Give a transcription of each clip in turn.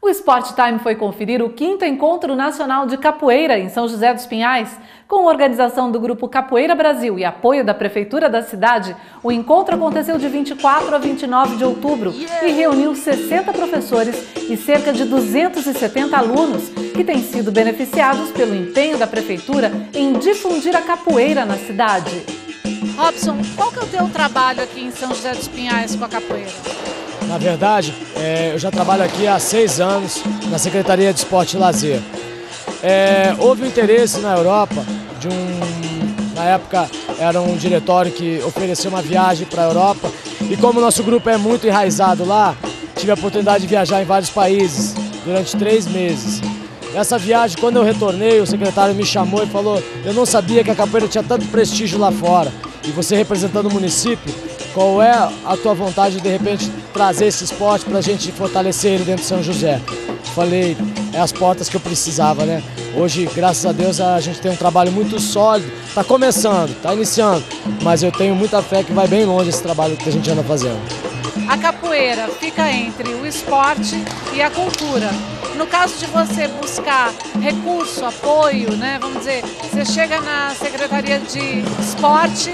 O Sport Time foi conferir o 5º Encontro Nacional de Capoeira em São José dos Pinhais. Com organização do Grupo Capoeira Brasil e apoio da Prefeitura da cidade, o encontro aconteceu de 24 a 29 de outubro e reuniu 60 professores e cerca de 270 alunos, que têm sido beneficiados pelo empenho da Prefeitura em difundir a capoeira na cidade. Robson, qual que é o teu trabalho aqui em São José dos Pinhais com a capoeira? Na verdade, eu já trabalho aqui há 6 anos na Secretaria de Esporte e Lazer. Houve um interesse na Europa, na época era um diretório que ofereceu uma viagem para a Europa, e como o nosso grupo é muito enraizado lá, tive a oportunidade de viajar em vários países durante 3 meses. Essa viagem, quando eu retornei, o secretário me chamou e falou: eu não sabia que a capoeira tinha tanto prestígio lá fora, e você representando o município, qual é a tua vontade de repente trazer esse esporte para a gente fortalecer ele dentro de São José? Falei, é as portas que eu precisava, né? Hoje, graças a Deus, a gente tem um trabalho muito sólido, está começando, está iniciando, mas eu tenho muita fé que vai bem longe esse trabalho que a gente anda fazendo. A capoeira fica entre o esporte e a cultura. No caso de você buscar recurso, apoio, né? Vamos dizer, você chega na Secretaria de Esporte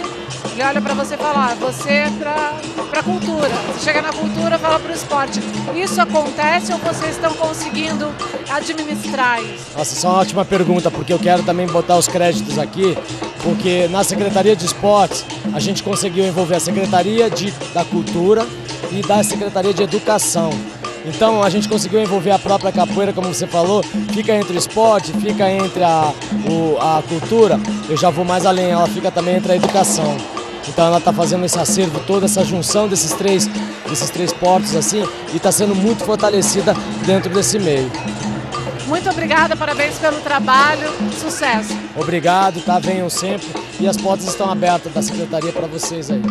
e olha para você falar, você é para cultura. Você chega na cultura, fala para o esporte. Isso acontece ou vocês estão conseguindo administrar isso? Nossa, isso é uma ótima pergunta, porque eu quero também botar os créditos aqui, porque na Secretaria de Esportes a gente conseguiu envolver a Secretaria da Cultura e da Secretaria de Educação. Então a gente conseguiu envolver a própria capoeira, como você falou, fica entre o esporte, fica entre a cultura, eu já vou mais além, ela fica também entre a educação. Então ela está fazendo esse acervo, toda essa junção desses três portos assim, e está sendo muito fortalecida dentro desse meio. Muito obrigada, parabéns pelo trabalho, sucesso. Obrigado, tá? Venham sempre e as portas estão abertas da Secretaria para vocês aí.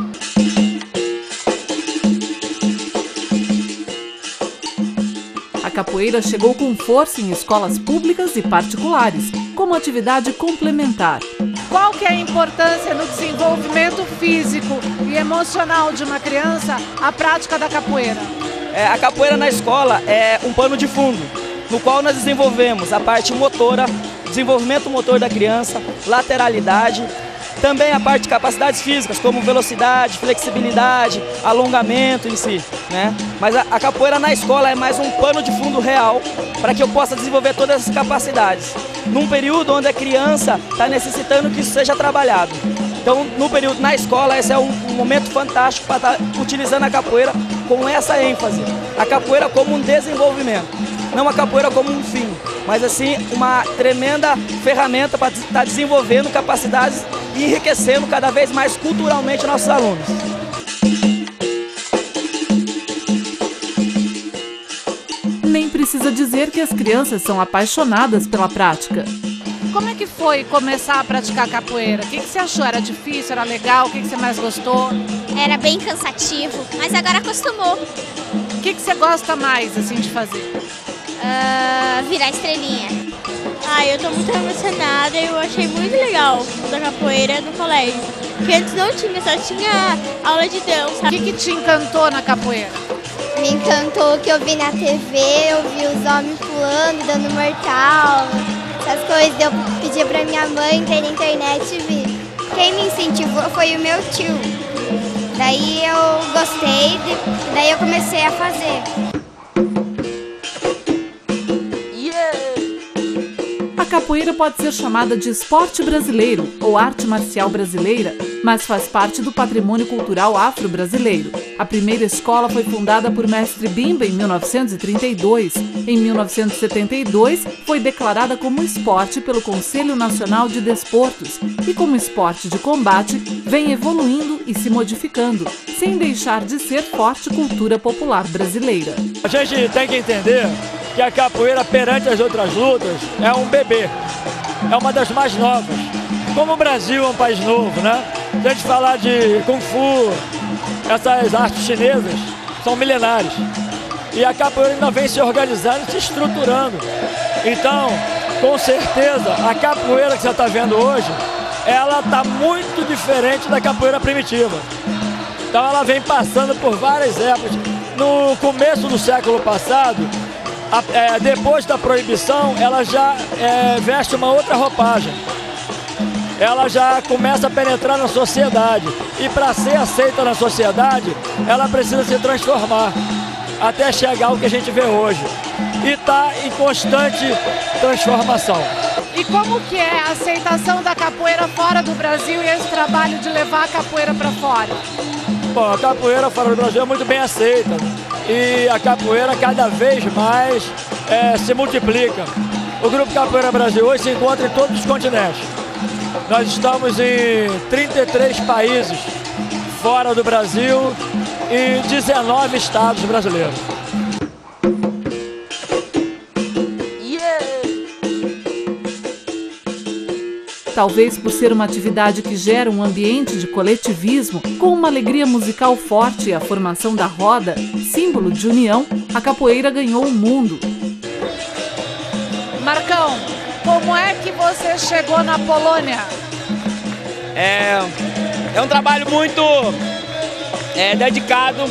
A capoeira chegou com força em escolas públicas e particulares, como atividade complementar. Qual que é a importância no desenvolvimento físico e emocional de uma criança a prática da capoeira? A capoeira na escola é um pano de fundo, no qual nós desenvolvemos a parte motora, desenvolvimento motor da criança, lateralidade, também a parte de capacidades físicas, como velocidade, flexibilidade, alongamento em si, né? Mas a capoeira na escola é mais um pano de fundo real para que eu possa desenvolver todas essas capacidades, num período onde a criança está necessitando que isso seja trabalhado. Então, no período na escola, esse é um momento fantástico para estar utilizando a capoeira com essa ênfase. A capoeira como um desenvolvimento, não a capoeira como um fim, mas assim uma tremenda ferramenta para estar desenvolvendo capacidades e enriquecendo cada vez mais culturalmente nossos alunos. Nem precisa dizer que as crianças são apaixonadas pela prática. Como é que foi começar a praticar capoeira? O que você achou? Era difícil? Era legal? O que você mais gostou? Era bem cansativo, mas agora acostumou. O que você gosta mais assim de fazer? Virar estrelinha. Eu tô muito emocionada e eu achei muito legal da capoeira no colégio. Porque antes não tinha, só tinha aula de dança. O que te encantou na capoeira? Me encantou que eu vi na TV, eu vi os homens pulando, dando mortal, essas coisas. Eu pedi pra minha mãe, entrei na internet e vi. Quem me incentivou foi o meu tio. Daí eu gostei, daí eu comecei a fazer. A capoeira pode ser chamada de esporte brasileiro ou arte marcial brasileira, mas faz parte do patrimônio cultural afro-brasileiro. A primeira escola foi fundada por Mestre Bimba em 1932. Em 1972, foi declarada como esporte pelo Conselho Nacional de Desportos e como esporte de combate, vem evoluindo e se modificando, sem deixar de ser forte cultura popular brasileira. A gente tem que entender que a capoeira, perante as outras lutas, é um bebê, é uma das mais novas. Como o Brasil é um país novo, né? Se a gente falar de Kung Fu, essas artes chinesas são milenares. E a capoeira ainda vem se organizando e se estruturando. Então, com certeza, a capoeira que você está vendo hoje, ela está muito diferente da capoeira primitiva. Então ela vem passando por várias épocas. No começo do século passado, depois da proibição, ela já veste uma outra roupagem. Ela já começa a penetrar na sociedade. E para ser aceita na sociedade, ela precisa se transformar, até chegar ao que a gente vê hoje. E está em constante transformação. E como que é a aceitação da capoeira fora do Brasil e esse trabalho de levar a capoeira para fora? Bom, a capoeira fora do Brasil é muito bem aceita. E a capoeira cada vez mais se multiplica. O Grupo Capoeira Brasil hoje se encontra em todos os continentes. Nós estamos em 33 países fora do Brasil e 19 estados brasileiros. Talvez por ser uma atividade que gera um ambiente de coletivismo, com uma alegria musical forte e a formação da roda, símbolo de união, a capoeira ganhou o mundo. Marcão, como é que você chegou na Polônia? É um trabalho muito dedicado.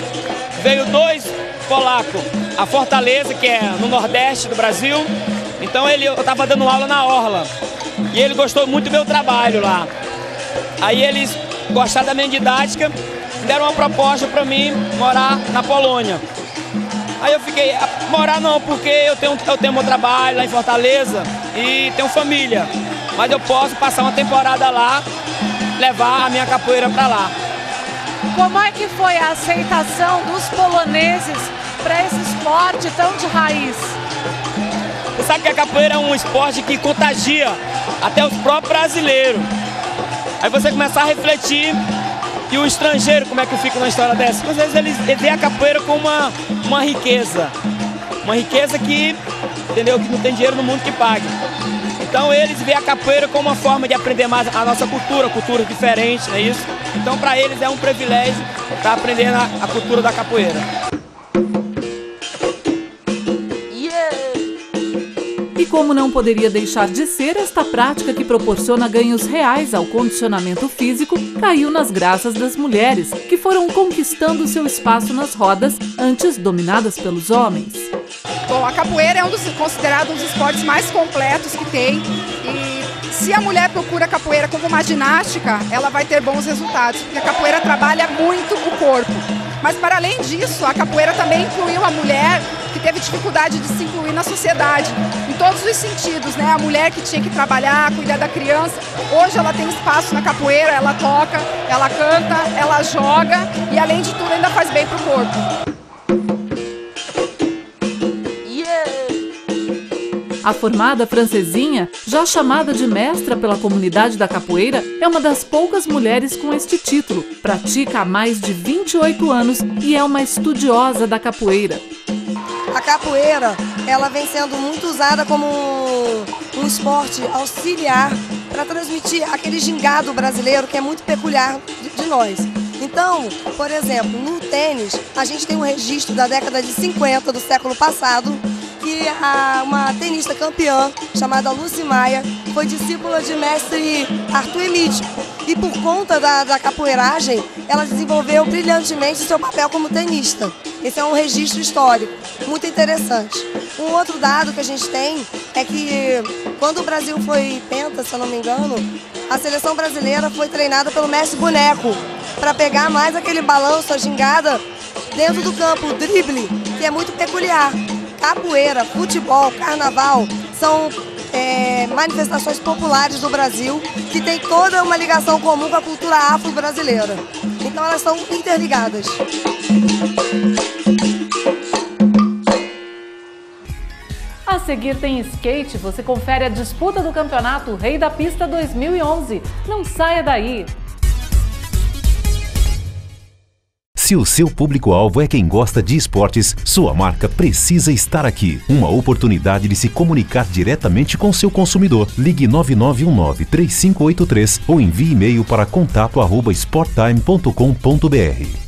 Veio 2 polacos, a Fortaleza, que é no nordeste do Brasil. Então eu estava dando aula na Orla. E ele gostou muito do meu trabalho lá. Aí eles gostaram da minha didática, deram uma proposta para mim morar na Polônia. Aí eu fiquei, morar não, porque eu tenho meu trabalho lá em Fortaleza e tenho família. Mas eu posso passar uma temporada lá, levar a minha capoeira para lá. Como é que foi a aceitação dos poloneses para esse esporte tão de raiz? Você sabe que a capoeira é um esporte que contagia até os próprios brasileiros. Aí você começa a refletir, e o estrangeiro, como é que fica na história dessa? Às vezes ele vê a capoeira como uma riqueza. Uma riqueza que, entendeu? Que não tem dinheiro no mundo que pague. Então eles veem a capoeira como uma forma de aprender mais a nossa cultura diferente, não é isso? Então para eles é um privilégio estar aprendendo a cultura da capoeira. E como não poderia deixar de ser, esta prática que proporciona ganhos reais ao condicionamento físico caiu nas graças das mulheres, que foram conquistando seu espaço nas rodas, antes dominadas pelos homens. Bom, a capoeira é considerado um dos esportes mais completos que tem, e se a mulher procura a capoeira como uma ginástica, ela vai ter bons resultados, porque a capoeira trabalha muito o corpo. Mas para além disso, a capoeira também incluiu a mulher que teve dificuldade de se incluir na sociedade, em todos os sentidos, né? A mulher que tinha que trabalhar, cuidar da criança, hoje ela tem espaço na capoeira, ela toca, ela canta, ela joga e além de tudo ainda faz bem pro corpo. A formada francesinha, já chamada de mestra pela comunidade da capoeira, é uma das poucas mulheres com este título. Pratica há mais de 28 anos e é uma estudiosa da capoeira. A capoeira, ela vem sendo muito usada como um esporte auxiliar para transmitir aquele gingado brasileiro que é muito peculiar de nós. Então, por exemplo, no tênis, a gente tem um registro da década de 50 do século passado, que uma tenista campeã chamada Lucy Maia foi discípula de mestre Arthur Emídio. E por conta da capoeiragem, ela desenvolveu brilhantemente seu papel como tenista. Esse é um registro histórico, muito interessante. Um outro dado que a gente tem é que quando o Brasil foi penta, se eu não me engano, a seleção brasileira foi treinada pelo mestre Boneco, para pegar mais aquele balanço, a gingada, dentro do campo, o drible, que é muito peculiar. Capoeira, futebol, carnaval são manifestações populares do Brasil que tem toda uma ligação comum com a cultura afro-brasileira. Então elas são interligadas. A seguir tem skate, você confere a disputa do campeonato Rei da Pista 2011. Não saia daí! Se o seu público-alvo é quem gosta de esportes, sua marca precisa estar aqui. Uma oportunidade de se comunicar diretamente com seu consumidor. Ligue 9919-3583 ou envie e-mail para contato@sporttime.com.br.